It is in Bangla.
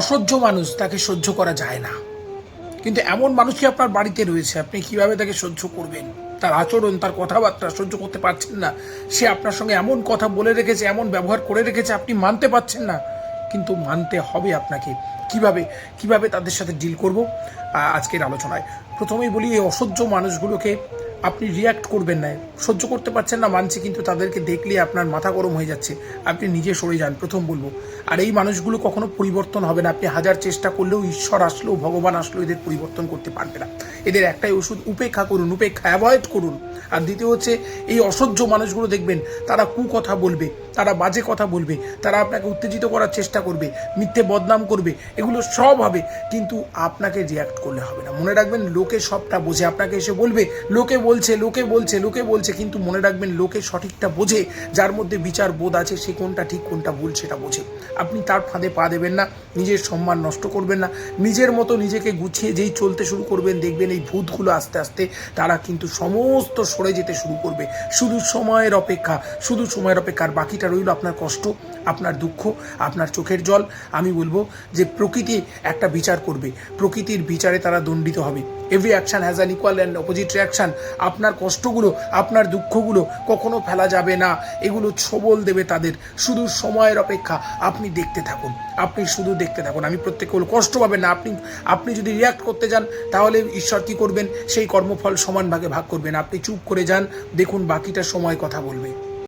অসহ্য মানুষ, তাকে সহ্য করা যায় না। কিন্তু এমন মানুষই আপনার বাড়িতে রয়েছে, আপনি কিভাবে তাকে সহ্য করবেন? তার আচরণ, তার কথাবার্তা সহ্য করতে পারছেন না। সে আপনার সঙ্গে এমন কথা বলে রেখেছে, এমন ব্যবহার করে রেখেছে, আপনি মানতে পারছেন না, কিন্তু মানতে হবে আপনাকে। কিভাবে কিভাবে তাদের সাথে ডিল করব আজকের আলোচনায়। প্রথমেই বলি, এই অসহ্য মানুষগুলোকে আপনি রিয়্যাক্ট করবেন না। সহ্য করতে পারছেন না মানছি, কিন্তু তাদেরকে দেখলে আপনার মাথা গরম হয়ে যাচ্ছে, আপনি নিজে সরে যান, প্রথম বলবো। আর এই মানুষগুলো কখনো পরিবর্তন হবে না। আপনি হাজার চেষ্টা করলেও, ঈশ্বর আসলেও, ভগবান আসলেও এদের পরিবর্তন করতে পারবে না। এদের একটাই ওষুধ, উপেক্ষা করুন, উপেক্ষা, অ্যাভয়েড করুন। আর দ্বিতীয় হচ্ছে, এই অসহ্য মানুষগুলো দেখবেন তারা কুকথা বলবে, তারা বাজে কথা বলবে, তারা আপনাকে উত্তেজিত করার চেষ্টা করবে, মিথ্যে বদনাম করবে, এগুলো সব হবে, কিন্তু আপনাকে রিয়াক্ট করলে হবে না। মনে রাখবেন, লোকে সবটা বোঝে। আপনাকে এসে বলবে লোকে বলছে, লোকে বলছে, লোকে বলছে, কিন্তু মনে রাখবেন লোকে সঠিকটা বোঝে। যার মধ্যে বিচার বোধ আছে, সে কোনটা ঠিক কোনটা ভুল সেটা বোঝে। আপনি তার ফাঁদে পা দেবেন না, নিজের সম্মান নষ্ট করবেন না। নিজের মতো নিজেকে গুছিয়ে যেই চলতে শুরু করবেন, দেখবেন এই ভূতগুলো আস্তে আস্তে তারা কিন্তু সমস্ত সরে যেতে শুরু করবে। শুধু সময়ের অপেক্ষা, শুধু সময়ের অপেক্ষা। আর বাকিটা রইল আপনার কষ্ট, আপনার দুঃখ, আপনার চোখের জল। আমি বলবো যে প্রকৃতি একটা বিচার করবে, প্রকৃতির বিচারে তারা দণ্ডিত হবে। Every action has an equal and opposite reaction. আপনার কষ্টগুলো, আপনার দুঃখগুলো কখনো ফেলা যাবে না, এগুলো ছবল দেবে তাদের। শুধু সময়ের অপেক্ষা, আপনি দেখতে থাকুন, আপনি শুধু দেখতে থাকুন। আমি প্রত্যেককে বলবো, কষ্ট পাবেন না। আপনি যদি রিয়াক্ট করতে যান, তাহলে ঈশ্বর কী করবেন? সেই কর্মফল সমান ভাগে ভাগ করবেন। আপনি চুপ করে যান, দেখুন বাকিটা সময় কথা বলবে।